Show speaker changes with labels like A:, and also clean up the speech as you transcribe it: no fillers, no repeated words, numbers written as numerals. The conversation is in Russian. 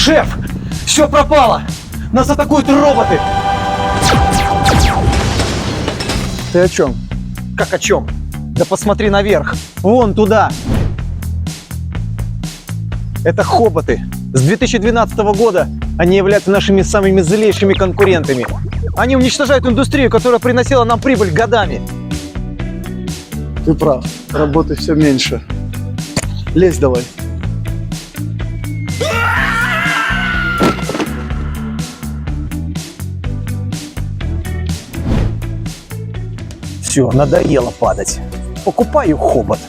A: Шеф, все пропало! Нас атакуют роботы! Ты о чем? Как о чем? Да посмотри наверх! Вон туда! Это хоботы. С 2012 года они являются нашими самыми злейшими конкурентами. Они уничтожают индустрию, которая приносила нам прибыль годами.
B: Ты прав, работы все меньше. Лезь давай.
A: Все, надоело падать. Покупаю хобот.